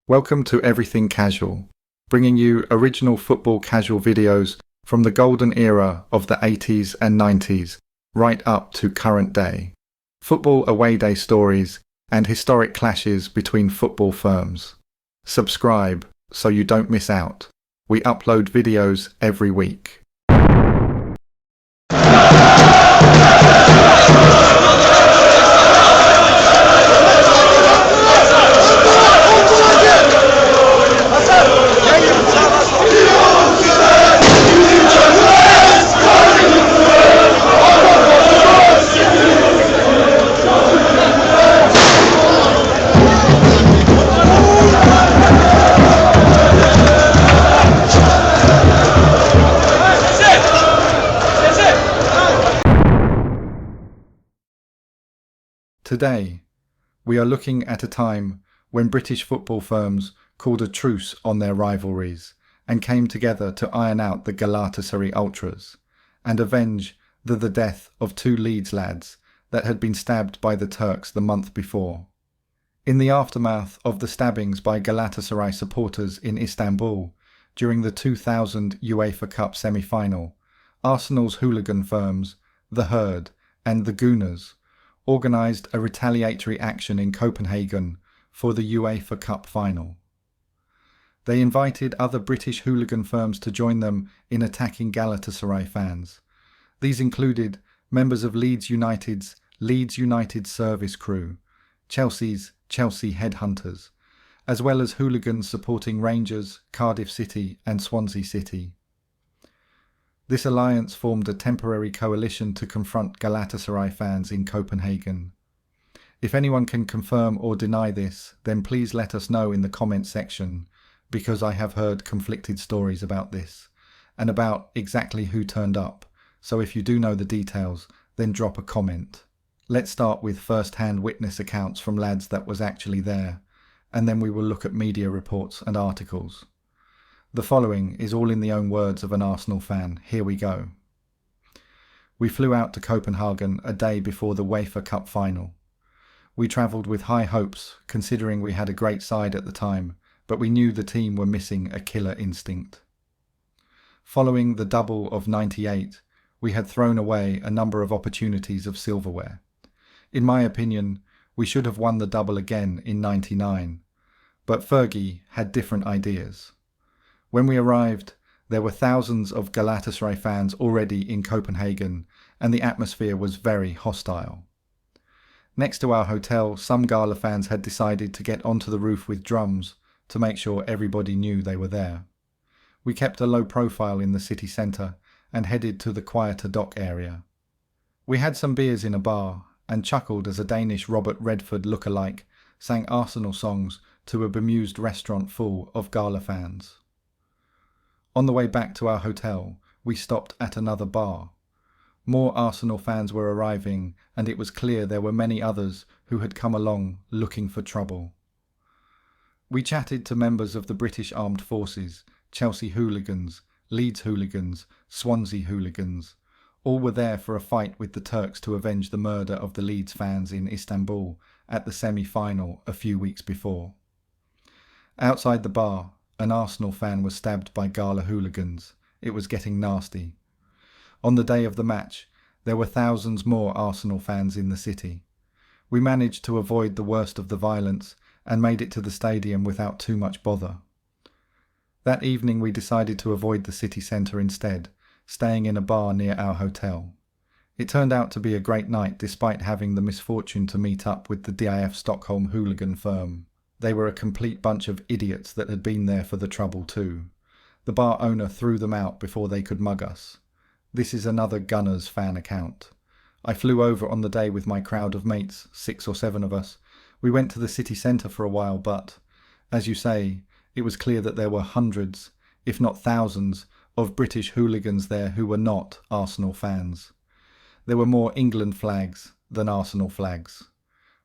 Welcome to Everything Casual, bringing you original football casual videos from the golden era of the 80s and 90s, right up to current day. Football away day stories and historic clashes between football firms. Subscribe so you don't miss out. We upload videos every week. Today, we are looking at a time when British football firms called a truce on their rivalries and came together to iron out the Galatasaray Ultras and avenge the death of two Leeds lads that had been stabbed by the Turks the month before. In the aftermath of the stabbings by Galatasaray supporters in Istanbul during the 2000 UEFA Cup semi-final, Arsenal's hooligan firms, the Herd and the Gooners, organised a retaliatory action in Copenhagen for the UEFA Cup Final. They invited other British hooligan firms to join them in attacking Galatasaray fans. These included members of Leeds United's Leeds United service crew, Chelsea's Chelsea Headhunters, as well as hooligans supporting Rangers, Cardiff City and Swansea City. This alliance formed a temporary coalition to confront Galatasaray fans in Copenhagen. If anyone can confirm or deny this, then please let us know in the comment section, because I have heard conflicted stories about this, and about exactly who turned up, so if you do know the details, then drop a comment. Let's start with first-hand witness accounts from lads that was actually there, and then we will look at media reports and articles. The following is all in the own words of an Arsenal fan. Here we go. We flew out to Copenhagen a day before the UEFA Cup Final. We travelled with high hopes, considering we had a great side at the time, but we knew the team were missing a killer instinct. Following the double of '98, we had thrown away a number of opportunities of silverware. In my opinion, we should have won the double again in '99, but Fergie had different ideas. When we arrived, there were thousands of Galatasaray fans already in Copenhagen, and the atmosphere was very hostile. Next to our hotel, some Gala fans had decided to get onto the roof with drums to make sure everybody knew they were there. We kept a low profile in the city centre and headed to the quieter dock area. We had some beers in a bar and chuckled as a Danish Robert Redford lookalike sang Arsenal songs to a bemused restaurant full of Gala fans. On the way back to our hotel, we stopped at another bar. More Arsenal fans were arriving, and it was clear there were many others who had come along looking for trouble. We chatted to members of the British Armed Forces, Chelsea hooligans, Leeds hooligans, Swansea hooligans. All were there for a fight with the Turks to avenge the murder of the Leeds fans in Istanbul at the semi-final a few weeks before. Outside the bar, an Arsenal fan was stabbed by Gala hooligans. It was getting nasty. On the day of the match, there were thousands more Arsenal fans in the city. We managed to avoid the worst of the violence and made it to the stadium without too much bother. That evening we decided to avoid the city centre instead, staying in a bar near our hotel. It turned out to be a great night despite having the misfortune to meet up with the DIF Stockholm hooligan firm. They were a complete bunch of idiots that had been there for the trouble too. The bar owner threw them out before they could mug us. This is another Gunners fan account. I flew over on the day with my crowd of mates, 6 or 7 of us. We went to the city centre for a while, but, as you say, it was clear that there were hundreds, if not thousands, of British hooligans there who were not Arsenal fans. There were more England flags than Arsenal flags.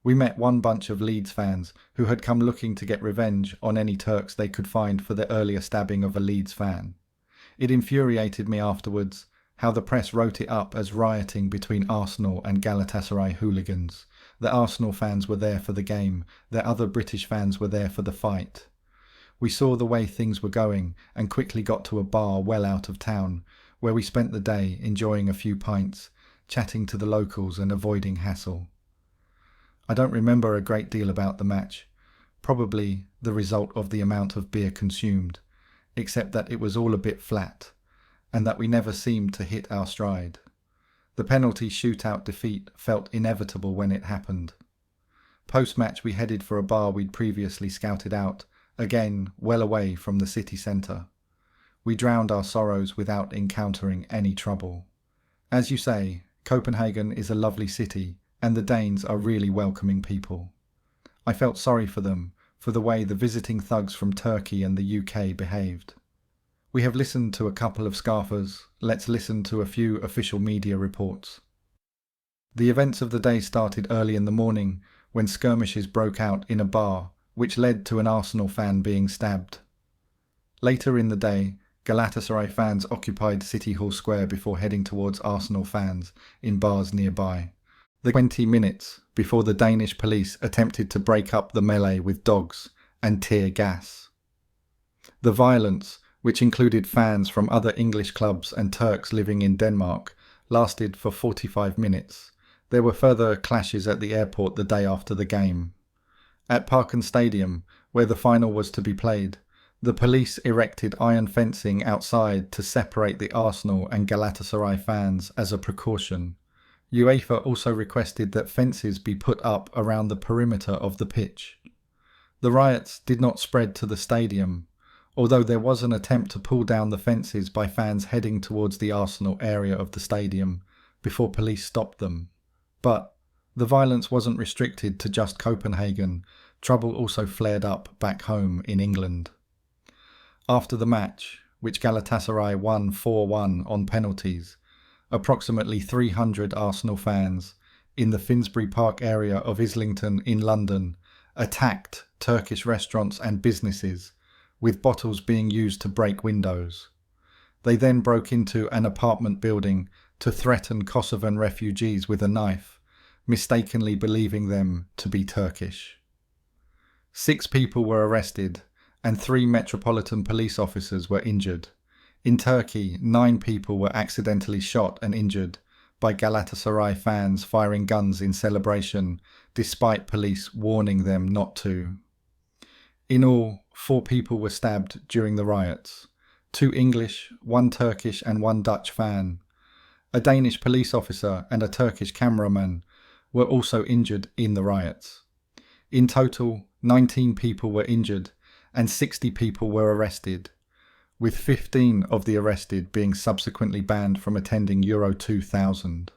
We met one bunch of Leeds fans who had come looking to get revenge on any Turks they could find for the earlier stabbing of a Leeds fan. It infuriated me afterwards how the press wrote it up as rioting between Arsenal and Galatasaray hooligans. The Arsenal fans were there for the game, their other British fans were there for the fight. We saw the way things were going and quickly got to a bar well out of town, where we spent the day enjoying a few pints, chatting to the locals and avoiding hassle. I don't remember a great deal about the match, probably the result of the amount of beer consumed, except that it was all a bit flat, and that we never seemed to hit our stride. The penalty shootout defeat felt inevitable when it happened. Post-match we headed for a bar we'd previously scouted out, again well away from the city centre. We drowned our sorrows without encountering any trouble. As you say, Copenhagen is a lovely city, and the Danes are really welcoming people. I felt sorry for them, for the way the visiting thugs from Turkey and the UK behaved. We have listened to a couple of scarfers, let's listen to a few official media reports. The events of the day started early in the morning, when skirmishes broke out in a bar, which led to an Arsenal fan being stabbed. Later in the day, Galatasaray fans occupied City Hall Square before heading towards Arsenal fans in bars nearby. The 20 minutes before the Danish police attempted to break up the melee with dogs and tear gas. The violence, which included fans from other English clubs and Turks living in Denmark, lasted for 45 minutes. There were further clashes at the airport the day after the game. At Parken Stadium, where the final was to be played, the police erected iron fencing outside to separate the Arsenal and Galatasaray fans as a precaution. UEFA also requested that fences be put up around the perimeter of the pitch. The riots did not spread to the stadium, although there was an attempt to pull down the fences by fans heading towards the Arsenal area of the stadium before police stopped them. But the violence wasn't restricted to just Copenhagen. Trouble also flared up back home in England. After the match, which Galatasaray won 4-1 on penalties, approximately 300 Arsenal fans in the Finsbury Park area of Islington in London attacked Turkish restaurants and businesses, with bottles being used to break windows. They then broke into an apartment building to threaten Kosovan refugees with a knife, mistakenly believing them to be Turkish. 6 people were arrested and 3 Metropolitan Police officers were injured. In Turkey, 9 people were accidentally shot and injured by Galatasaray fans firing guns in celebration, despite police warning them not to. In all, 4 people were stabbed during the riots. 2 English, 1 Turkish and 1 Dutch fan. A Danish police officer and a Turkish cameraman were also injured in the riots. In total, 19 people were injured and 60 people were arrested, with 15 of the arrested being subsequently banned from attending Euro 2000.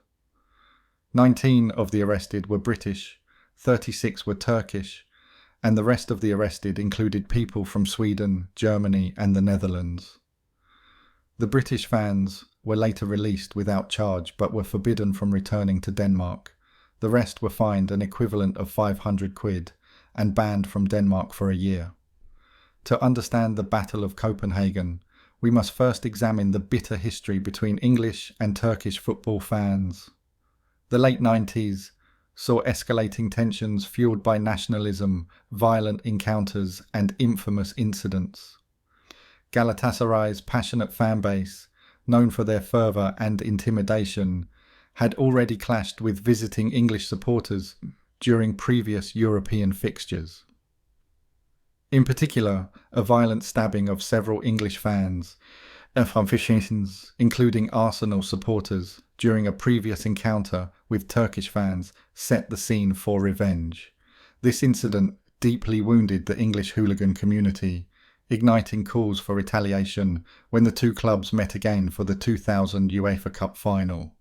19 of the arrested were British, 36 were Turkish, and the rest of the arrested included people from Sweden, Germany and the Netherlands. The British fans were later released without charge but were forbidden from returning to Denmark. The rest were fined an equivalent of 500 quid and banned from Denmark for a year. To understand the Battle of Copenhagen, we must first examine the bitter history between English and Turkish football fans. The late 90s saw escalating tensions fueled by nationalism, violent encounters and infamous incidents. Galatasaray's passionate fan base, known for their fervour and intimidation, had already clashed with visiting English supporters during previous European fixtures. In particular, a violent stabbing of several English fans, including Arsenal supporters, during a previous encounter with Turkish fans set the scene for revenge. This incident deeply wounded the English hooligan community, igniting calls for retaliation when the 2 clubs met again for the 2000 UEFA Cup Final.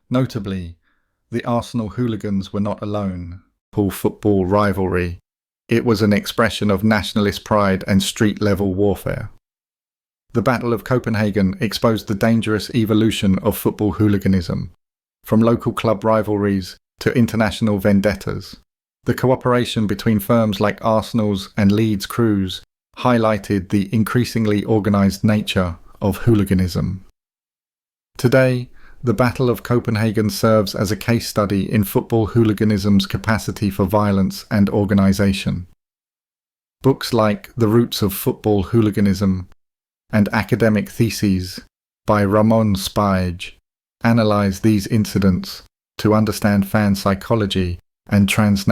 Notably, the Arsenal hooligans were not alone. Football rivalry. It was an expression of nationalist pride and street-level warfare. The Battle of Copenhagen exposed the dangerous evolution of football hooliganism, from local club rivalries to international vendettas. The cooperation between firms like Arsenal's and Leeds crews highlighted the increasingly organised nature of hooliganism. Today, the Battle of Copenhagen serves as a case study in football hooliganism's capacity for violence and organisation. Books like The Roots of Football Hooliganism and Academic Theses by Ramon Spige analyze these incidents to understand fan psychology and transnational